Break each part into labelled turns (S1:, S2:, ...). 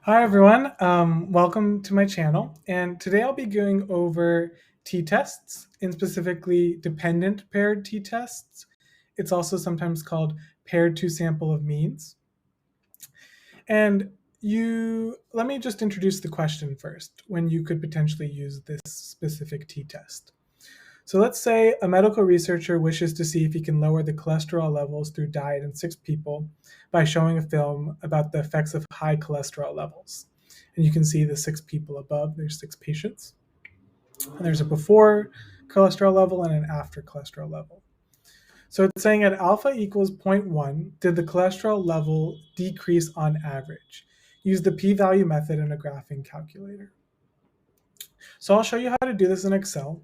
S1: Hi everyone, welcome to my channel. And today I'll be going over t-tests, and specifically dependent paired t-tests. It's also sometimes called paired two-sample of means. And let me just introduce the question first, when you could potentially use this specific t-test. So let's say a medical researcher wishes to see if he can lower the cholesterol levels through diet in 6 people by showing a film about the effects of high cholesterol levels. And you can see the 6 people above, there's 6 patients. And there's a before cholesterol level and an after cholesterol level. So it's saying at alpha equals 0.1, did the cholesterol level decrease on average? Use the p-value method in a graphing calculator. So I'll show you how to do this in Excel.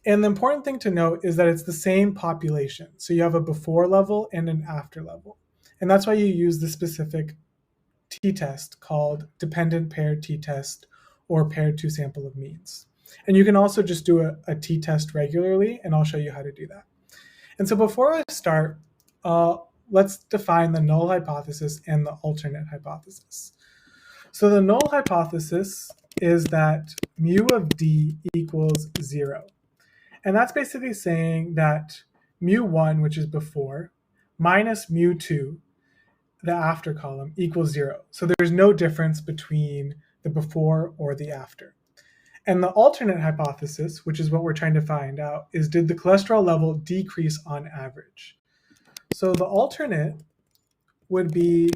S1: And the important thing to note is that it's the same population. So you have a before level and an after level. And that's why you use the specific t-test called dependent paired t-test or paired two-sample of means. And you can also just do a t-test regularly, and I'll show you how to do that. And so before I start, let's define the null hypothesis and the alternate hypothesis. So the null hypothesis is that mu of d equals 0. And that's basically saying that mu1, which is before, minus mu2, the after column, equals 0. So there's no difference between the before or the after. And the alternate hypothesis, which is what we're trying to find out, is did the cholesterol level decrease on average? So the alternate would be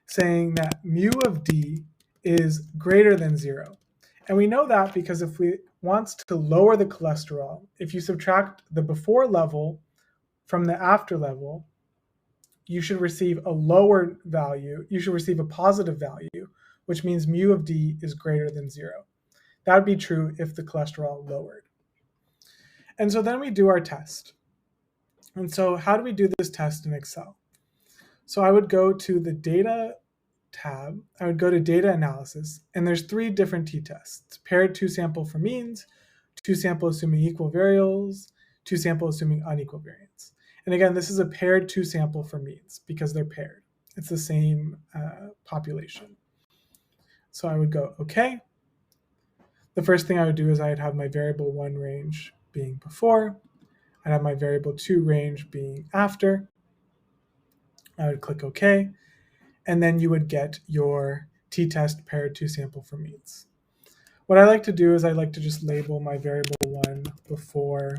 S1: saying that mu of d is greater than 0. And we know that because if we want to lower the cholesterol, if you subtract the before level from the after level, you should receive a lower value. You should receive a positive value, which means mu of d is greater than 0. That would be true if the cholesterol lowered. And so then we do our test. And so how do we do this test in Excel? So I would go to the data tab, I would go to data analysis, and there's 3 different t-tests: paired two-sample for means, two-sample assuming equal variables, two-sample assuming unequal variance. And again, this is a paired two-sample for means because they're paired. It's the same population. So I would go okay. The first thing I would do is I'd have my variable 1 range being before. I'd have my variable 2 range being after. I would click OK. And then you would get your t-test paired two-sample for means. What I like to do is I like to just label my variable 1 before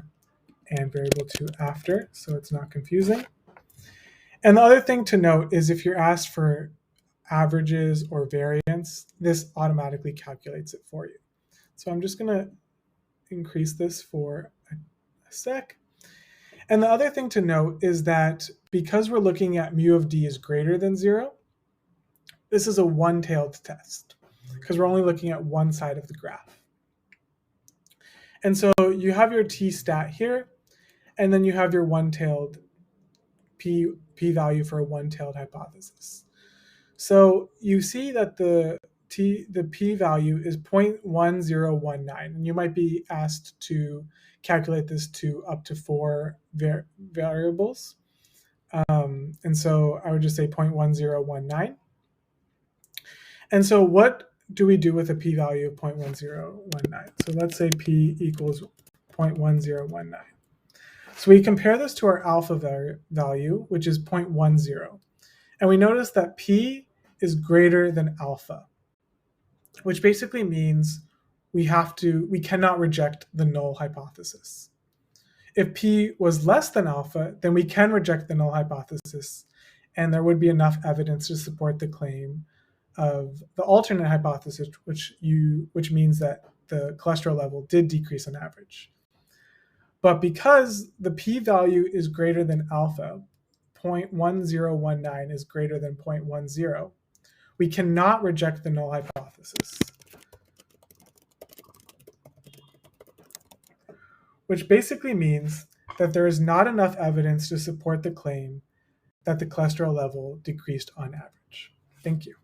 S1: and variable 2 after, so it's not confusing. And the other thing to note is if you're asked for averages or variance, this automatically calculates it for you. So I'm just going to increase this for a sec. And the other thing to note is that because we're looking at mu of d is greater than 0, this is a one-tailed test because we're only looking at one side of the graph. And so you have your t-stat here, and then you have your one-tailed p-value for a one-tailed hypothesis. So you see that the p-value is 0.1019, and you might be asked to calculate this to up to 4 variables. And so I would just say 0.1019. And so what do we do with a p-value of 0.1019? So let's say p equals 0.1019. So we compare this to our alpha value, which is 0.10. And we notice that p is greater than alpha, which basically means we cannot reject the null hypothesis. If p was less than alpha, then we can reject the null hypothesis, and there would be enough evidence to support the claim of the alternate hypothesis, which means that the cholesterol level did decrease on average. But because the p-value is greater than alpha, 0.1019 is greater than 0.10, we cannot reject the null hypothesis, which basically means that there is not enough evidence to support the claim that the cholesterol level decreased on average. Thank you.